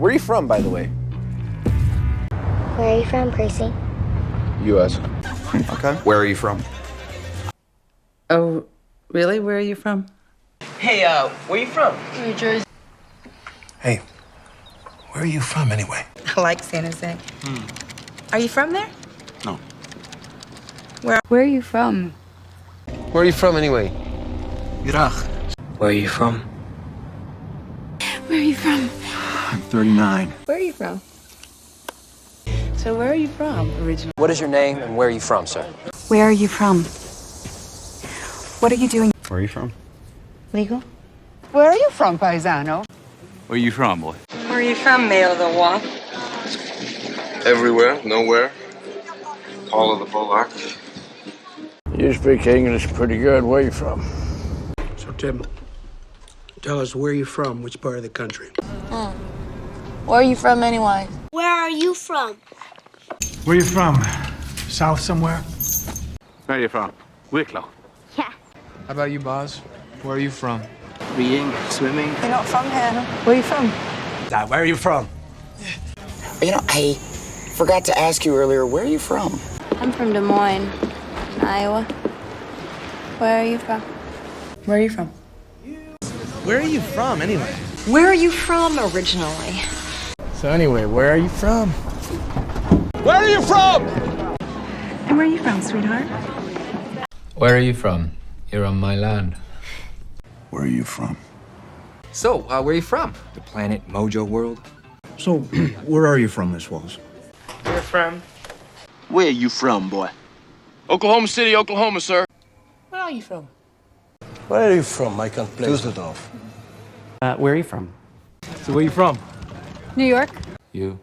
Where are you from, by the way? Where are you from, Percy? U.S. Okay. Where are you from? Oh, really? Where are you from? Hey, where you from? New Jersey. Hey, where are you from anyway? I like San Jose. Are you from there? No. Where are you from? Where are you from, anyway? Iraq. Where are you from? Where are you from? I'm 39. Where are you from? So where are you from originally? What is your name and where are you from, sir? Where are you from? What are you doing? Where are you from? Legal? Where are you from, paisano? Where are you from, boy? Where are you from, male of the wall? Everywhere, nowhere. Paul of the Bullock. You speak English pretty good. Where you from? So, Tim, tell us where you're from, which part of the country. Where are you from anyway? Where are you from? Where you from? South somewhere? Where are you from? Wicklow. Yeah. How about you, Boz? Where are you from? Reading, swimming. You're not from here. Where are you from? Dad, where are you from? You know, I forgot to ask you earlier, where are you from? I'm from Des Moines, Iowa. Where are you from? Where are you from? Where are you from, anyway? Where are you from originally? So anyway, where are you from? Where are you from? And where are you from, sweetheart? Where are you from? You're on my land. Where are you from? So, where are you from? The planet Mojo World? So, where are you from, Miss Walls? We're from. Where are you from, boy? Oklahoma City, Oklahoma, sir. Where are you from? Where are you from? I can't play. Düsseldorf. Where are you from? So where are you from? New York. You?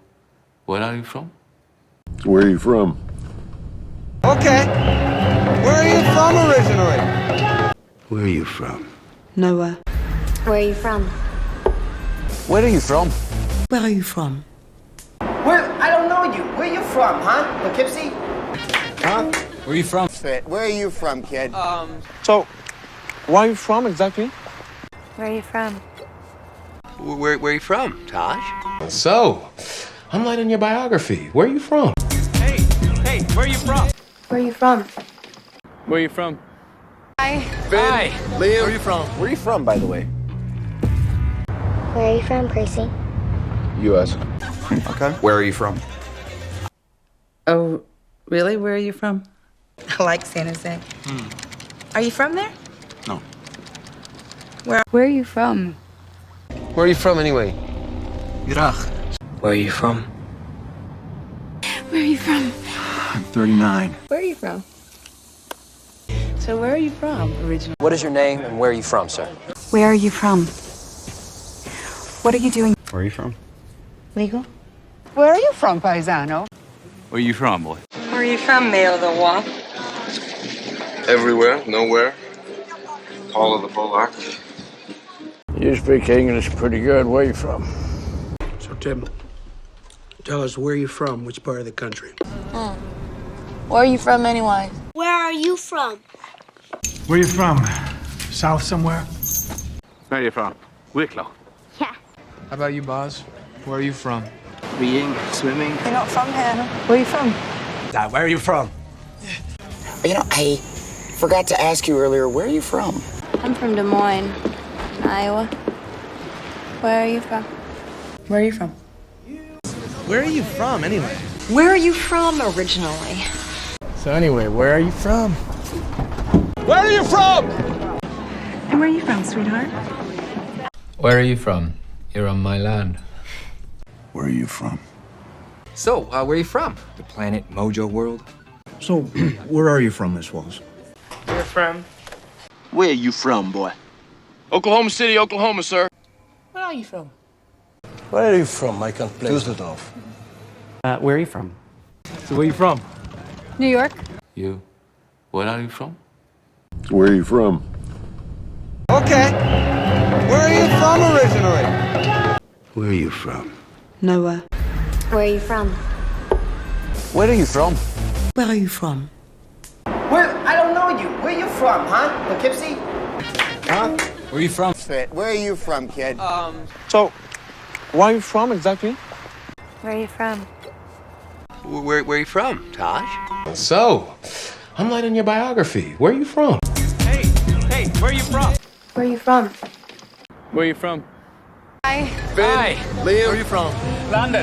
Where are you from? Where are you from? Okay. Where are you from originally? Where are you from? Nowhere. Where are you from? Where are you from? Where are you from? Where? I don't know you. Where you from, huh? Poughkeepsie? Huh? Where are you from? Where are you from, kid? So, where are you from exactly? Where are you from? Where are you from, Taj? So, I'm lighting your biography. Where are you from? Hey, where are you from? Where are you from? Where are you from? Hi. Hi. Liam. Where are you from? Where are you from, by the way? Where are you from, Percy? U.S. Okay. Where are you from? Oh, really? Where are you from? I like San Jose. Are you from there? No. Where are you from? Where are you from, anyway? Iraq. Where are you from? Where are you from? I'm 39. Where are you from? So where are you from originally? What is your name and where are you from, sir? Where are you from? What are you doing? Where are you from? Legal? Where are you from, paisano? Where are you from, boy? Where are you from, male of the wall? Everywhere, nowhere. Paul of the Bullock. You speak English pretty good. Where you from? So, Tim, tell us where you're from, which part of the country. Where are you from anyway? Where are you from? Where you from? South somewhere? Where are you from? Wicklow. Yeah. How about you, Boz? Where are you from? Reading, swimming. You're not from here. Where are you from? Dad, where are you from? You know, I forgot to ask you earlier, where are you from? I'm from Des Moines, Iowa. Where are you from? Where are you from? Where are you from, anyway? Where are you from originally? So anyway, where are you from? Where are you from? And where are you from, sweetheart? Where are you from? You're on my land. Where are you from? So, where are you from? The planet Mojo World? So, where are you from, Miss Walls? We're from. Where are you from, boy? Oklahoma City, Oklahoma, sir. Where are you from? Where are you from? I can't play. Düsseldorf. Where are you from? So where are you from? New York. You? Where are you from? Where are you from? Okay. Where are you from originally? Where are you from? Nowhere. Where are you from? Where are you from? Where are you from? Where? I don't know you. Where you from, huh? Poughkeepsie? Huh? Where are you from? Where are you from, kid? So, Where are you from exactly? Where are you from? Where are you from, Taj? So, I'm lighting your biography. Where are you from? Hey, where are you from? Where are you from? Where are you from? Hi. Hi, Liam. Where are you from? London.